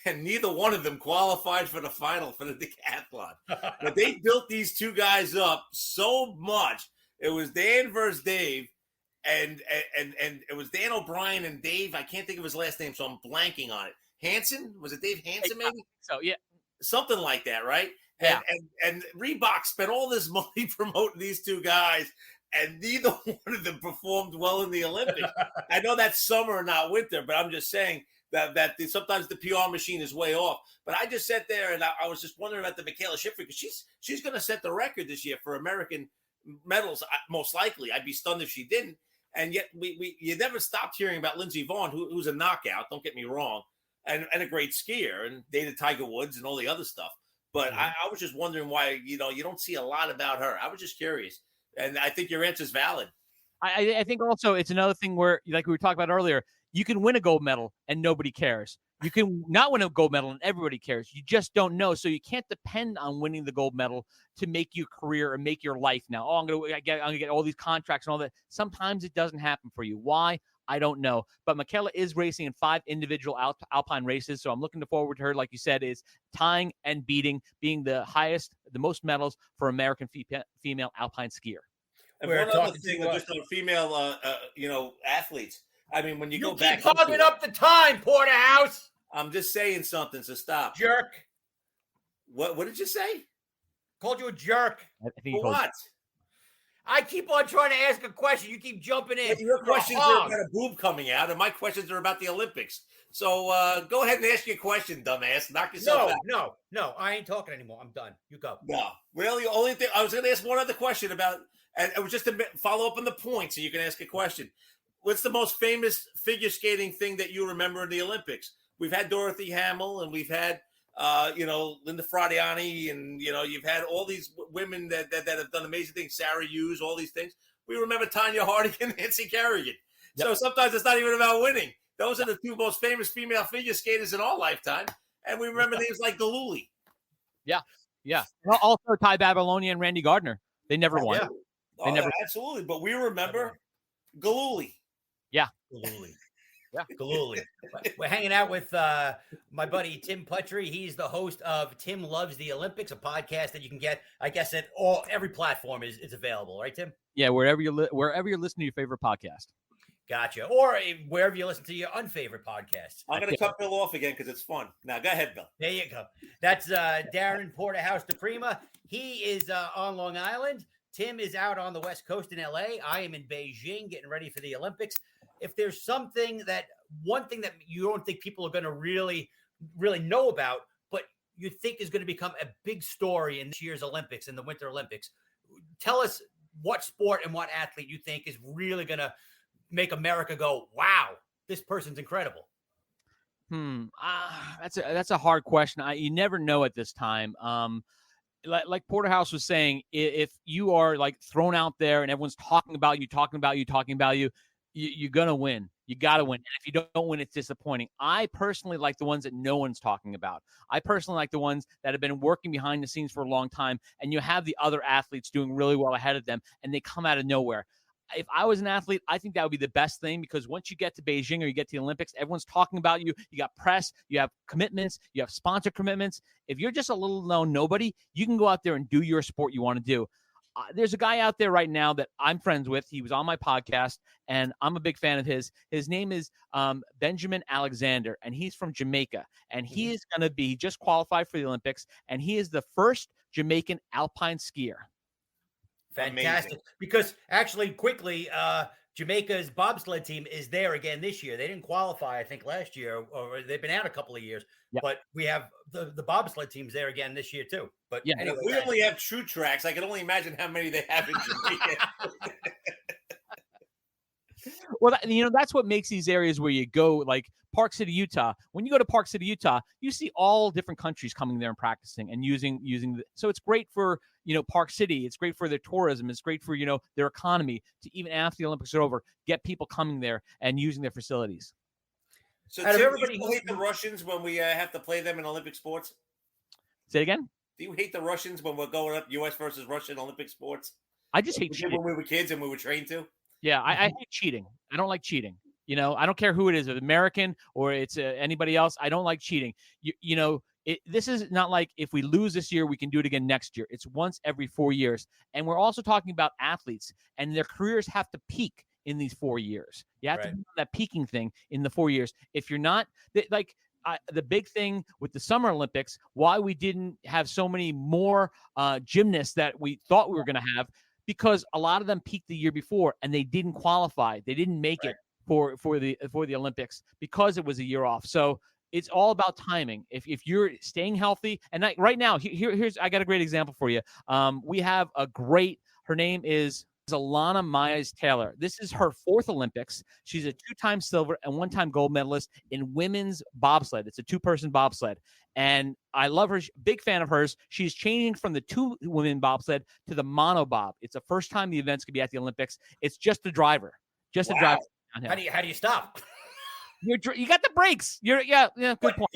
and neither one of them qualified for the final for the decathlon. But they built these two guys up so much. It was Dan versus Dave, and it was Dan O'Brien and Dave. I can't think of his last name, so I'm blanking on it. Hansen? Was it Dave Hansen, maybe? So, yeah. Something like that, right? Yeah. And Reebok spent all this money promoting these two guys, and neither one of them performed well in the Olympics. I know that's summer, not winter, but I'm just saying that sometimes the PR machine is way off. But I just sat there and I was just wondering about the Michaela Schiffer, because she's going to set the record this year for American medals, most likely. I'd be stunned if she didn't. And yet you never stopped hearing about Lindsey Vonn, who's a knockout, don't get me wrong, and a great skier, and dated Tiger Woods and all the other stuff. But I was just wondering why, you don't see a lot about her. I was just curious. And I think your answer is valid. I think also it's another thing where, like we were talking about earlier, you can win a gold medal and nobody cares. You can not win a gold medal and everybody cares. You just don't know. So you can't depend on winning the gold medal to make your career or make your life now. Oh, I'm gonna get all these contracts and all that. Sometimes it doesn't happen for you. Why? I don't know. But Michaela is racing in 5 individual alpine races. So I'm looking forward to her, like you said, is tying and being the most medals for American female alpine skier. And one other thing, just on female, athletes. I mean, when you go back, keep hogging up the time, Porterhouse. I'm just saying something, so stop. Jerk. What did you say? Called you a jerk. For what? I keep on trying to ask a question. You keep jumping in. But your questions are about a boob coming out, and my questions are about the Olympics. So go ahead and ask your question, dumbass. Knock yourself out. No. I ain't talking anymore. I'm done. You go. No. Well, the only thing I was going to ask one other question about, and it was just to follow up on the point, so you can ask a question. What's the most famous figure skating thing that you remember in the Olympics? We've had Dorothy Hamill, and we've had Linda Fradiani, and you've had all these women that have done amazing things. Sarah Hughes, all these things. We remember Tanya Harding and Nancy Kerrigan. Yep. So sometimes it's not even about winning. Those are the 2 most famous female figure skaters in our lifetime, and we remember names like Galooly. Yeah. Well, also Ty Babylonia and Randy Gardner. They never won. Yeah. They never. Absolutely, but we remember Galooly. Yeah. Galooly. Yeah, Galooly. We're hanging out with my buddy Tim Putry. He's the host of Tim Loves the Olympics, a podcast that you can get, I guess, at every platform is available, right, Tim? Yeah, wherever you're listening to your favorite podcast. Gotcha. Or wherever you listen to your unfavorite podcasts. I'm going to cut Bill off again because it's fun. Now, go ahead, Bill. There you go. That's Darren Porterhouse DePrima. He is on Long Island. Tim is out on the West Coast in L.A. I am in Beijing getting ready for the Olympics. If there's one thing that you don't think people are going to really, really know about, but you think is going to become a big story in this year's Olympics, in the Winter Olympics, tell us what sport and what athlete you think is really going to make America go, wow, this person's incredible. That's a hard question. You never know at this time. Like Porterhouse was saying, if you are like thrown out there and everyone's talking about you, you're going to win. You got to win. And if you don't win, it's disappointing. I personally like the ones that no one's talking about. I personally like the ones that have been working behind the scenes for a long time, and you have the other athletes doing really well ahead of them, and they come out of nowhere. If I was an athlete, I think that would be the best thing, because once you get to Beijing or you get to the Olympics, everyone's talking about you. You got press, you have commitments, you have sponsor commitments. If you're just a little known nobody, you can go out there and do your sport you want to do. There's a guy out there right now that I'm friends with. He was on my podcast, and I'm a big fan of his. His name is Benjamin Alexander, and he's from Jamaica. And he is going to be just qualified for the Olympics, and he is the first Jamaican alpine skier. Fantastic. Amazing. Because actually, quickly, Jamaica's bobsled team is there again this year. They didn't qualify, I think, last year, or they've been out a couple of years. Yep. But we have the bobsled team's there again this year too. But yeah, anyway, we only have true tracks. I can only imagine how many they have in Jamaica. Well, that's what makes these areas where you go, like Park City, Utah. When you go to Park City, Utah, you see all different countries coming there and practicing and using. So it's great for, Park City. It's great for their tourism. It's great for, their economy to, even after the Olympics are over, get people coming there and using their facilities. So do you hate the Russians when we have to play them in Olympic sports? Say it again? Do you hate the Russians when we're going up U.S. versus Russia in Olympic sports? I just hate cheating. When we were kids and we were trained to? Yeah, I hate cheating. I don't like cheating. I don't care who it is, if it's American or it's anybody else. I don't like cheating. This is not like if we lose this year, we can do it again next year. It's once every 4 years. And we're also talking about athletes, and their careers have to peak in these 4 years. You have to do that peaking thing in the 4 years. If you're not, the big thing with the Summer Olympics, why we didn't have so many more gymnasts that we thought we were going to have, because a lot of them peaked the year before and they didn't qualify. They didn't make it for the Olympics because it was a year off. So it's all about timing. If you're staying healthy, and right now, here's I got a great example for you. We have her name is Alana Myers-Taylor. This is her 4th Olympics. She's a 2-time silver and 1-time gold medalist in women's bobsled. It's a 2-person bobsled. And I love her. Big fan of hers. She's changing from the 2-women bobsled to the monobob. It's the first time the events could be at the Olympics. It's just a driver. Just a driver. How do you stop? You got the brakes. Good point.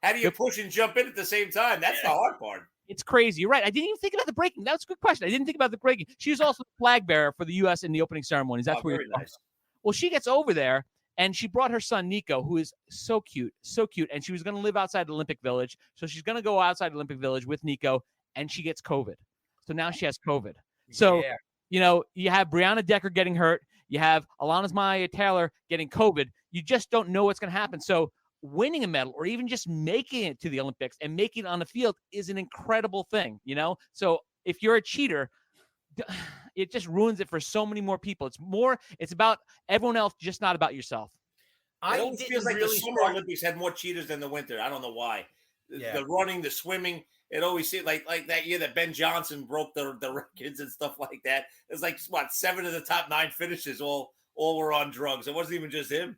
How do you push and jump in at the same time? That's the hard part. It's crazy. You're right. I didn't even think about the braking. That was a good question. I didn't think about the braking. She was also the flag bearer for the U.S. in the opening ceremonies. That's where very nice. Well, she gets over there, and she brought her son, Nico, who is so cute, and she was going to live outside the Olympic Village. So she's going to go outside the Olympic Village with Nico, and she gets COVID. So now she has COVID. So, you have Brianna Decker getting hurt. You have Alana Myers-Taylor getting COVID. You just don't know what's going to happen. So winning a medal or even just making it to the Olympics and making it on the field is an incredible thing, So if you're a cheater, it just ruins it for so many more people. It's about everyone else, just not about yourself. It always feels like the Summer Olympics had more cheaters than the winter. I don't know why. The running, the swimming, it always seemed like that year that Ben Johnson broke the records and stuff like that. It's like, 7 of the top 9 finishes all were on drugs. It wasn't even just him.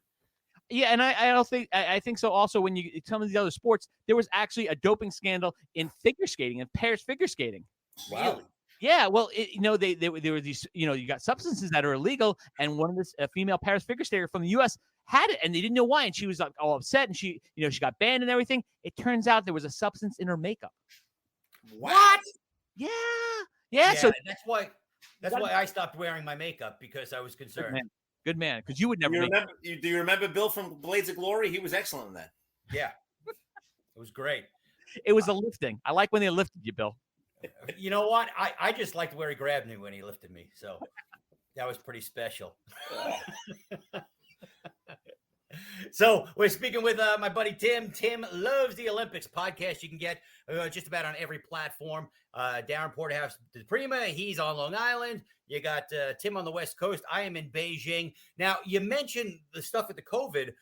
Yeah, and I think so. Also, when you some of the other sports, there was actually a doping scandal in figure skating, in pairs figure skating. Wow. Yeah, well, there were these, you got substances that are illegal, and one of this female pairs figure skater from the U.S. had it, and they didn't know why, and she was like all upset, and she got banned and everything. It turns out there was a substance in her makeup. What? Yeah. So that's why I stopped wearing my makeup, because I was concerned. Good man, because you would never. Do you remember Bill from Blades of Glory? He was excellent in that. Yeah, it was great. It was a lifting. I like when they lifted you, Bill. You know what? I just liked where he grabbed me when he lifted me. So that was pretty special. So we're speaking with my buddy Tim. Tim Loves the Olympics podcast. You can get just about on every platform. Darren Porterhouse de Prima, he's on Long Island. You got Tim on the West Coast. I am in Beijing. Now, you mentioned the stuff with the COVID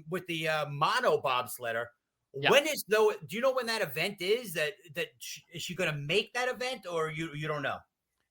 with the mono bobsledder. Yeah. Do you know when that event is? Is she going to make that event, or you don't know?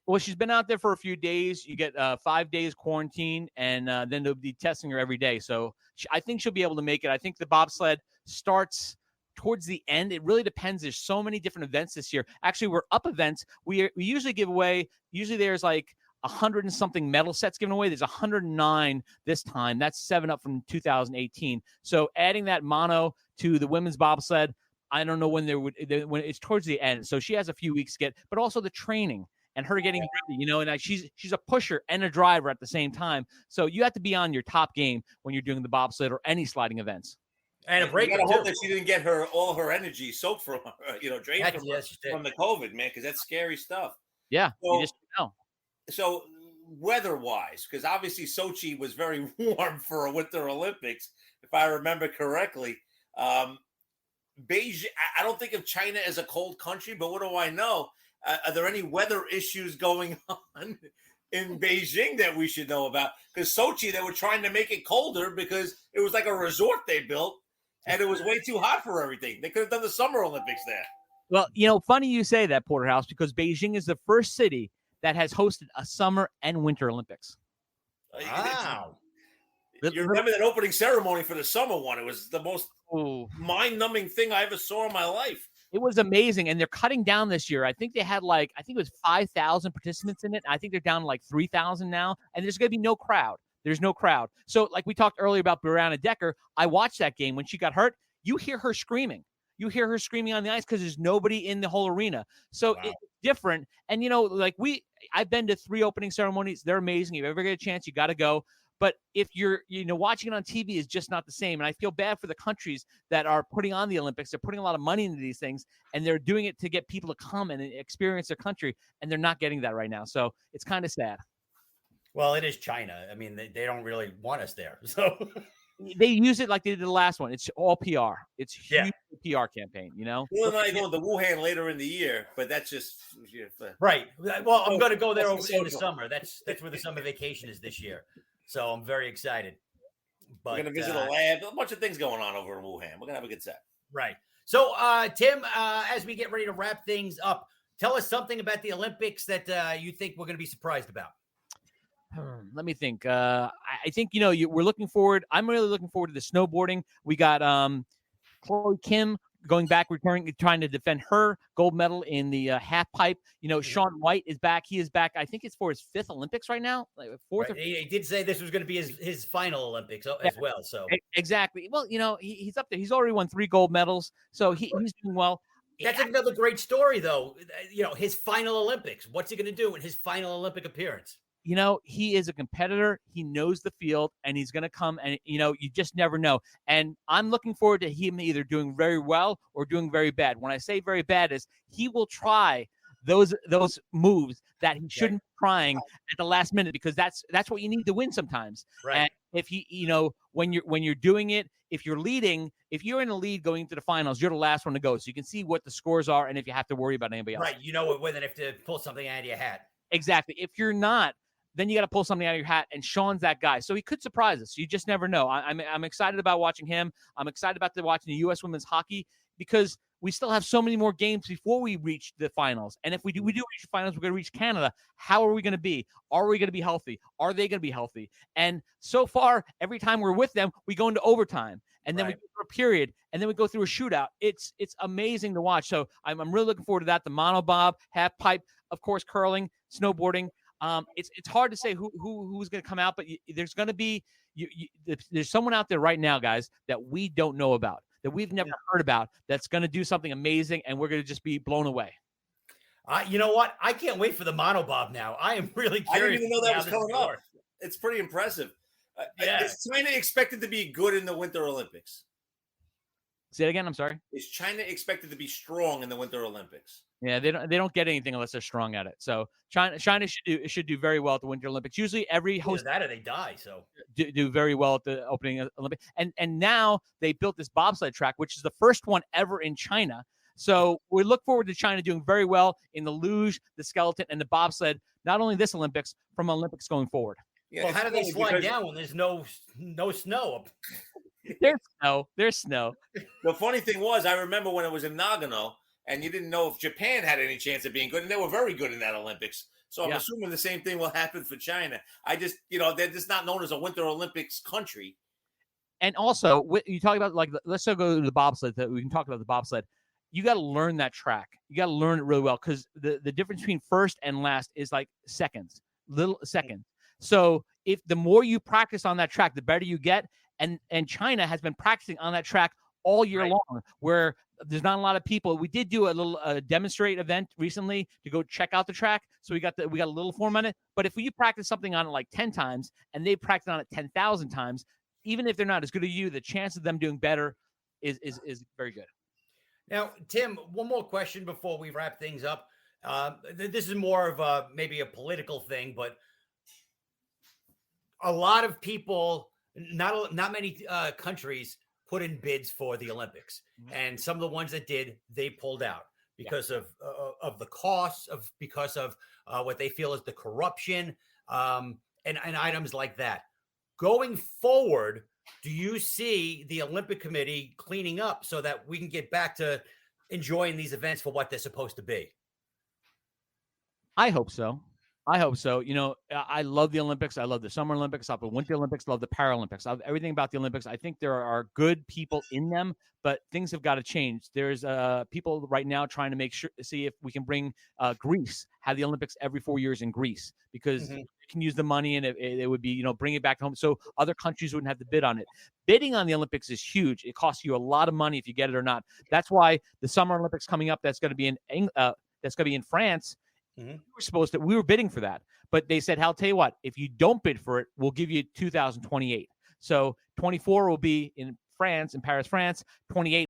Well, she's been out there for a few days. You get 5 days quarantine, and then they'll be testing her every day. So I think she'll be able to make it. I think the bobsled starts towards the end. It really depends. There's so many different events this year. Actually, we're up events. We usually give away. Usually there's like 100 and something medal sets given away. There's 109 this time. That's 7 up from 2018. So adding that mono to the women's bobsled, I don't know when when it's towards the end. So she has a few weeks to get, but also the training and her getting ready, and she's a pusher and a driver at the same time. So you have to be on your top game when you're doing the bobsled or any sliding events. And a break. You gotta hope that she didn't get all her energy soaked from drained from the COVID, man, because that's scary stuff. Yeah, you just know. So weather-wise, because obviously Sochi was very warm for a Winter Olympics, if I remember correctly. Beijing, I don't think of China as a cold country, but what do I know? Are there any weather issues going on in Beijing that we should know about? Because Sochi, they were trying to make it colder because it was like a resort they built, and it was way too hot for everything. They could have done the Summer Olympics there. Well, funny you say that, Porterhouse, because Beijing is the first city that has hosted a Summer and Winter Olympics. Wow. You remember that opening ceremony for the summer one? It was the most mind-numbing thing I ever saw in my life. It was amazing, and they're cutting down this year. I think they had it was 5,000 participants in it. I think they're down to 3,000 now, and there's going to be no crowd. There's no crowd. So like we talked earlier about Brianna Decker, I watched that game. When she got hurt, you hear her screaming. You hear her screaming on the ice because there's nobody in the whole arena. So it's different. And, I've been to 3 opening ceremonies. They're amazing. If you ever get a chance, you got to go. But if you're, watching it on TV is just not the same. And I feel bad for the countries that are putting on the Olympics. They're putting a lot of money into these things, and they're doing it to get people to come and experience their country, and they're not getting that right now. So it's kind of sad. Well, it is China. I mean, they don't really want us there. So they use it like they did the last one. It's all PR. It's huge PR campaign, Well, and I go to Wuhan later in the year, but that's just right. Well, I'm going to go there over in the summer. That's where the summer vacation is this year. So I'm very excited. But we're going to visit a lab. A bunch of things going on over in Wuhan. We're going to have a good set. Right. So, Tim, as we get ready to wrap things up, tell us something about the Olympics that you think we're going to be surprised about. Let me think. I think, we're looking forward. I'm really looking forward to the snowboarding. We got Chloe Kim going back, trying to defend her gold medal in the half pipe. Shaun White is back. He is back. I think it's for his 5th Olympics right now. Fourth. Right. He did say this was going to be his final Olympics as well. So exactly. Well, he's up there. He's already won 3 gold medals, so he's doing well. That's another great story, though. His final Olympics. What's he going to do in his final Olympic appearance? He is a competitor. He knows the field, and he's going to come, and, you just never know. And I'm looking forward to him either doing very well or doing very bad. When I say very bad is he will try those moves that he shouldn't be trying at the last minute, because that's what you need to win sometimes. Right. And if when you're doing it, if you're leading, if you're in the lead going into the finals, you're the last one to go. So you can see what the scores are, and if you have to worry about anybody else. Right. Whether they have to pull something out of your hat. Exactly. If you're not, then you got to pull something out of your hat, and Shaun's that guy. So he could surprise us. You just never know. I'm excited about watching him. I'm excited about watching the U.S. women's hockey, because we still have so many more games before we reach the finals. And if we do reach the finals, we're going to reach Canada. How are we going to be? Are we going to be healthy? Are they going to be healthy? And so far, every time we're with them, we go into overtime, and then we go through a period, and then we go through a shootout. It's amazing to watch. So I'm really looking forward to that. The monobob, half pipe, of course, curling, snowboarding. It's hard to say who's going to come out, but there's going to be there's someone out there right now, guys, that we don't know about, that we've never heard about, that's going to do something amazing, and we're going to just be blown away. You know what? I can't wait for the monobob now. I am really curious. I didn't even know that was coming up. It's pretty impressive. Is China expected to be good in the Winter Olympics? Say it again. I'm sorry. Is China expected to be strong in the Winter Olympics? Yeah, they don't get anything unless they're strong at it. So China should do very well at the Winter Olympics. Usually every host that or they die. So do very well at the opening Olympics. And now they built this bobsled track, which is the first one ever in China. So we look forward to China doing very well in the luge, the skeleton, and the bobsled. Not only this Olympics, from Olympics going forward. Yeah, well, how do they slide down when there's no snow? There's snow. The funny thing was, I remember when it was in Nagano, and you didn't know if Japan had any chance of being good, and they were very good in that Olympics. So I'm assuming the same thing will happen for China. I just, they're just not known as a Winter Olympics country. And also, you talk about, let's go to the bobsled. We can talk about the bobsled. You got to learn that track. You got to learn it really well, because the difference between first and last is like seconds. So if the more you practice on that track, the better you get. And China has been practicing on that track all year long, where there's not a lot of people. We did do a little demonstrate event recently to go check out the track, so we got a little form on it. But if you practice something on it like 10 times and they practice on it 10,000 times, even if they're not as good as you, the chance of them doing better is very good. Now, Tim, one more question before we wrap things up. This is more of maybe a political thing, but a lot of people, not many countries put in bids for the Olympics, and some of the ones that did, they pulled out because of the costs, because of what they feel is the corruption, and items like that. Going forward, do you see the Olympic Committee cleaning up so that we can get back to enjoying these events for what they're supposed to be? I hope so. I love the Olympics. I love the Summer Olympics. I love the Winter Olympics. I love the Paralympics. I love everything about the Olympics. I think there are good people in them, but things have got to change. There's people right now trying to see if we can bring Greece, have the Olympics every 4 years in Greece, because you can use the money and it would be, bring it back home. So other countries wouldn't have to bid on it. Bidding on the Olympics is huge. It costs you a lot of money if you get it or not. That's why the Summer Olympics coming up, that's going to be in France, We were bidding for that, but they said, "I'll tell you what, if you don't bid for it, we'll give you 2028." So 24 will be in France, in Paris, France. 28